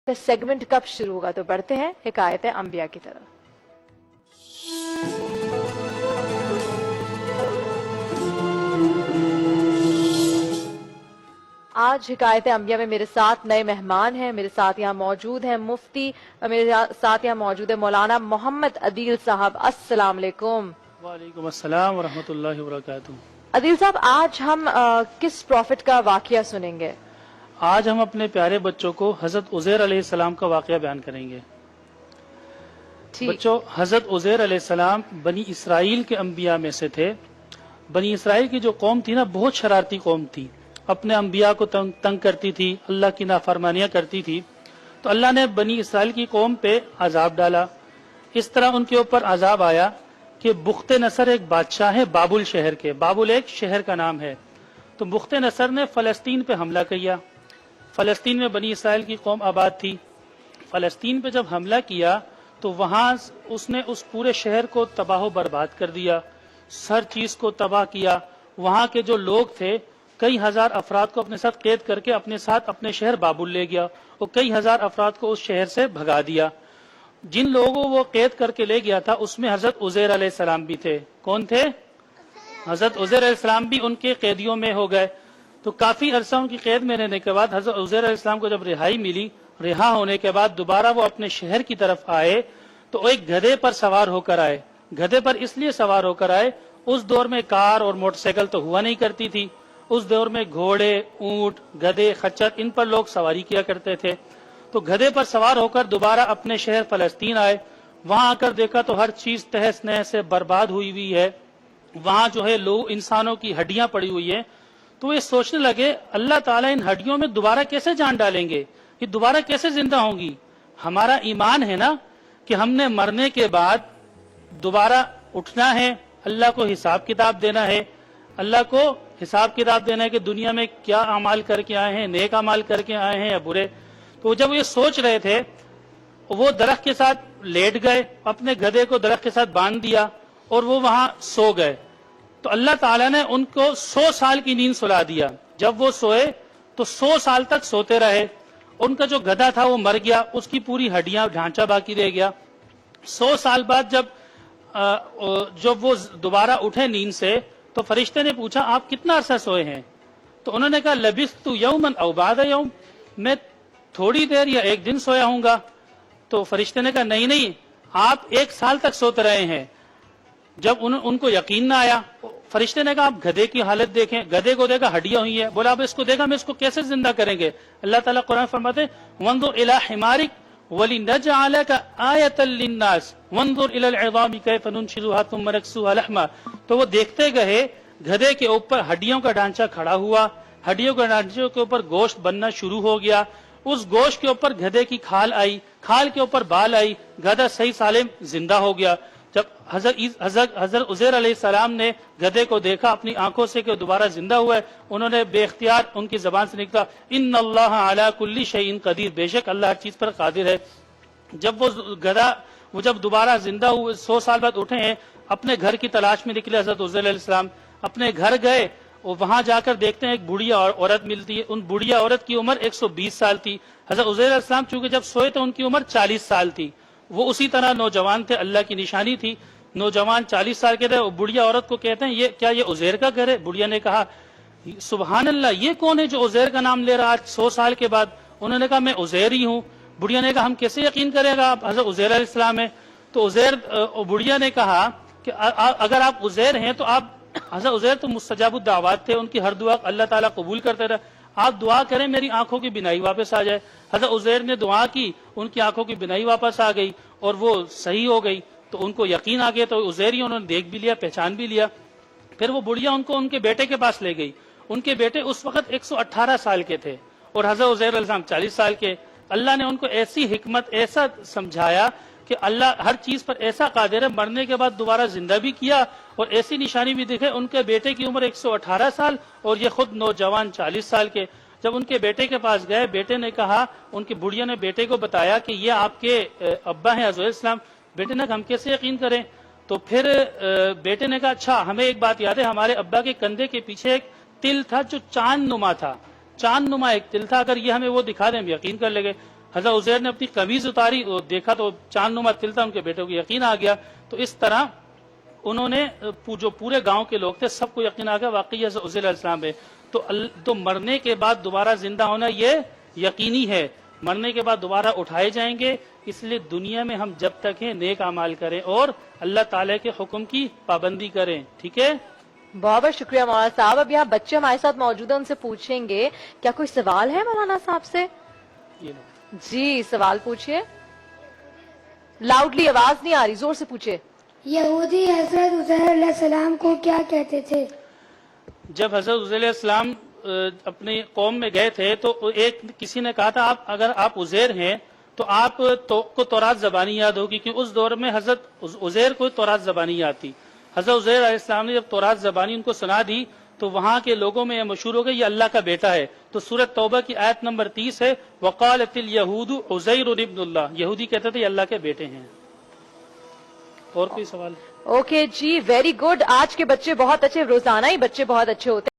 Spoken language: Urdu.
کا سیگمنٹ کب شروع ہوگا؟ تو بڑھتے ہیں حکایت انبیاء کی طرف۔ آج حکایت انبیاء میں میرے ساتھ نئے مہمان ہیں، میرے ساتھ یہاں موجود ہیں مفتی، میرے ساتھ یہاں موجود ہے مولانا محمد عدیل صاحب۔ السلام علیکم۔ وعلیکم السلام ورحمۃ اللہ وبرکاتہ۔ عدیل صاحب، آج ہم کس پروفٹ کا واقعہ سنیں گے؟ آج ہم اپنے پیارے بچوں کو حضرت عزیر علیہ السلام کا واقعہ بیان کریں گے۔ بچوں، حضرت عزیر علیہ السلام بنی اسرائیل کے انبیاء میں سے تھے۔ بنی اسرائیل کی جو قوم تھی نا، بہت شرارتی قوم تھی، اپنے انبیاء کو تنگ کرتی تھی، اللہ کی نافرمانیاں کرتی تھی۔ تو اللہ نے بنی اسرائیل کی قوم پہ عذاب ڈالا۔ اس طرح ان کے اوپر عذاب آیا کہ بخت نصر ایک بادشاہ ہے بابل شہر کے، بابل ایک شہر کا نام ہے۔ تو بخت نصر نے فلسطین پہ حملہ کیا۔ فلسطین میں بنی اسرائیل کی قوم آباد تھی۔ فلسطین پہ جب حملہ کیا تو وہاں اس نے اس پورے شہر کو تباہ و برباد کر دیا، ہر چیز کو تباہ کیا۔ وہاں کے جو لوگ تھے، کئی ہزار افراد کو اپنے ساتھ قید کر کے اپنے ساتھ اپنے شہر بابل لے گیا اور کئی ہزار افراد کو اس شہر سے بھگا دیا۔ جن لوگوں وہ قید کر کے لے گیا تھا اس میں حضرت عزیر علیہ السلام بھی تھے۔ کون تھے؟ حضرت عزیر علیہ السلام بھی ان کے قیدیوں میں ہو گئے۔ تو کافی عرصہ ان کی قید میں رہنے کے بعد حضرت عزیر علیہ السلام کو جب رہائی ملی، رہا ہونے کے بعد دوبارہ وہ اپنے شہر کی طرف آئے تو ایک گدھے پر سوار ہو کر آئے۔ گدھے پر اس لیے سوار ہو کر آئے، اس دور میں کار اور موٹر سائیکل تو ہوا نہیں کرتی تھی، اس دور میں گھوڑے، اونٹ، گدھے، خچر، ان پر لوگ سواری کیا کرتے تھے۔ تو گدھے پر سوار ہو کر دوبارہ اپنے شہر فلسطین آئے۔ وہاں آ کر دیکھا تو ہر چیز تہس نہس سے برباد ہوئی ہوئی ہے، وہاں جو ہے لوگ انسانوں کی ہڈیاں پڑی ہوئی ہیں۔ تو یہ سوچنے لگے اللہ تعالیٰ ان ہڈیوں میں دوبارہ کیسے جان ڈالیں گے، یہ دوبارہ کیسے زندہ ہوں گی؟ ہمارا ایمان ہے نا کہ ہم نے مرنے کے بعد دوبارہ اٹھنا ہے، اللہ کو حساب کتاب دینا ہے، اللہ کو حساب کتاب دینا ہے کہ دنیا میں کیا اعمال کر کے آئے ہیں، نیک اعمال کر کے آئے ہیں یا برے۔ تو جب یہ سوچ رہے تھے وہ درخت کے ساتھ لیٹ گئے، اپنے گدھے کو درخت کے ساتھ باندھ دیا اور وہ وہاں سو گئے۔ تو اللہ تعالیٰ نے ان کو 100 سال کی نیند سلا دیا۔ جب وہ سوئے تو 100 سال تک سوتے رہے۔ ان کا جو گدھا تھا وہ مر گیا، اس کی پوری ہڈیاں ڈھانچہ باقی رہ گیا۔ 100 سال بعد جب وہ دوبارہ اٹھے نیند سے تو فرشتے نے پوچھا آپ کتنا عرصہ سوئے ہیں؟ تو انہوں نے کہا لبثت یوما او بعد یوم، میں تھوڑی دیر یا ایک دن سویا ہوں گا۔ تو فرشتے نے کہا نہیں، آپ 1 سال تک سوتے رہے ہیں۔ جب ان کو یقین نہ آیا، فرشتے نے کہا آپ گدھے کی حالت دیکھیں، گدھے کو دیکھا ہڈیاں ہوئی ہیں، بولا اب اس کو دیکھا میں اس کو کیسے زندہ کریں گے؟ اللہ تعالیٰ قرآن فرماتے وانظر الی حمارک وَلِنَجْعَلَكَ آیَةً لِلنَّاسِ وانظر الی العظام کیف ننشزها ثم نکسوها لحما۔ تو وہ دیکھتے گئے گدھے کے اوپر ہڈیوں کا ڈھانچہ کھڑا ہوا، ہڈیوں کے ڈھانچے کے اوپر گوشت بننا شروع ہو گیا، اس گوشت کے اوپر گدھے کی کھال آئی، کھال کے اوپر بال آئی، گدھا صحیح سالم زندہ ہو گیا۔ جب حضرت عزیر علیہ السلام نے گدھے کو دیکھا اپنی آنکھوں سے کہ دوبارہ زندہ ہوا ہے، انہوں نے بے اختیار ان کی زبان سے نکلا ان اللہ علی کل شیء قدیر، بے شک اللہ ہر چیز پر قادر ہے۔ جب وہ گدھا جب دوبارہ زندہ ہوئے 100 سال بعد اٹھے ہیں، اپنے گھر کی تلاش میں نکلے حضرت عزیر علیہ السلام، اپنے گھر گئے اور وہاں جا کر دیکھتے ہیں ایک بوڑھیا عورت ملتی ہے۔ ان بوڑھیا عورت کی عمر 120 سال تھی۔ حضرت عزیر علیہ السلام چونکہ جب سوئے تو ان کی عمر 40 سال تھی، وہ اسی طرح نوجوان تھے، اللہ کی نشانی تھی۔ نوجوان 40 سال کے تھے، وہ بڑھیا عورت کو کہتے ہیں کیا یہ عزیر کا گھر ہے؟ بڑھیا نے کہا سبحان اللہ، یہ کون ہے جو عزیر کا نام لے رہا آج 100 سال کے بعد؟ انہوں نے کہا میں عزیر ہی ہوں۔ بڑھیا نے کہا ہم کیسے یقین کرے گا آپ حضرت عزیر علیہ السلام ہیں؟ تو بڑھیا نے کہا کہ اگر آپ عزیر ہیں تو آپ حضرت عزیر تو مستجاب الدعوات تھے، ان کی ہر دعا اللہ تعالیٰ قبول کرتے رہے، آپ دعا کریں میری آنکھوں کی بینائی واپس آ جائے۔ حضرت عزیر نے دعا کی، ان کی آنکھوں کی بینائی واپس آ گئی اور وہ صحیح ہو گئی۔ تو ان کو یقین آ گیا، تو عزیر ہی انہوں نے دیکھ بھی لیا، پہچان بھی لیا۔ پھر وہ بڑھیا ان کو ان کے بیٹے کے پاس لے گئی۔ ان کے بیٹے اس وقت 118 سال کے تھے اور حضرت عزیر علیہ السلام 40 سال کے۔ اللہ نے ان کو ایسی حکمت، ایسا سمجھایا کہ اللہ ہر چیز پر ایسا قادر ہے، مرنے کے بعد دوبارہ زندہ بھی کیا اور ایسی نشانی بھی دکھے۔ ان کے بیٹے کی عمر 118 سال اور یہ خود نوجوان 40 سال کے۔ جب ان کے بیٹے کے پاس گئے، بیٹے نے کہا، ان کی بڑھیا نے بیٹے کو بتایا کہ یہ آپ کے ابا ہیں عزیر السلام۔ بیٹے نے کہا ہم کیسے یقین کریں؟ تو پھر بیٹے نے کہا اچھا ہمیں ایک بات یاد ہے، ہمارے ابا کے کندھے کے پیچھے ایک تل تھا جو چاند نما تھا، چاند نما ایک تل تھا، اگر یہ ہمیں وہ دکھا دیں ہم یقین کر لیں گے۔ حضرت عزیر نے اپنی قمیض اتاری اور دیکھا تو چاند نما تل تھا، ان کے بیٹے کو یقین آ گیا. تو اس طرح انہوں نے جو پورے گاؤں کے لوگ تھے سب کو یقین آ گیا واقعی حضرت عزیر علیہ السلام ہے. تو مرنے کے بعد دوبارہ زندہ ہونا یہ یقینی ہے، مرنے کے بعد دوبارہ اٹھائے جائیں گے. اس لیے دنیا میں ہم جب تک ہیں نیک اعمال کریں اور اللہ تعالیٰ کے حکم کی پابندی کریں. ٹھیک ہے، بہت بہت شکریہ مولانا صاحب. اب یہاں بچے ہمارے ساتھ موجود ہیں، ان سے پوچھیں گے کیا کوئی سوال ہے مولانا صاحب سے؟ یہ لو. جی سوال پوچھیے. لاؤڈلی، آواز نہیں آ رہی، زور سے پوچھیے. یہودی حضرت عزیر علیہ السلام کو کیا کہتے تھے؟ جب حضرت عزیر علیہ السلام اپنی قوم میں گئے تھے تو کسی نے کہا تھا اگر آپ عزیر ہیں تو آپ کو تورات زبانی یاد ہوگی، کیونکہ اس دور میں حضرت عزیر کو تورات زبانی یاد تھی. حضرت عزیر علیہ السلام نے جب تورات زبانی ان کو سنا دی تو وہاں کے لوگوں میں یہ مشہور ہو گیا یہ اللہ کا بیٹا ہے. تو سورۃ توبہ کی آیت نمبر 30 ہے، وقالت الیہود عزیر ابن اللہ، یہودی کہتے تھے یہ اللہ کے بیٹے ہیں. اور کوئی سوال؟ اوکے جی، ویری گڈ. آج کے بچے بہت اچھے، روزانہ ہی بچے بہت اچھے ہوتے ہیں.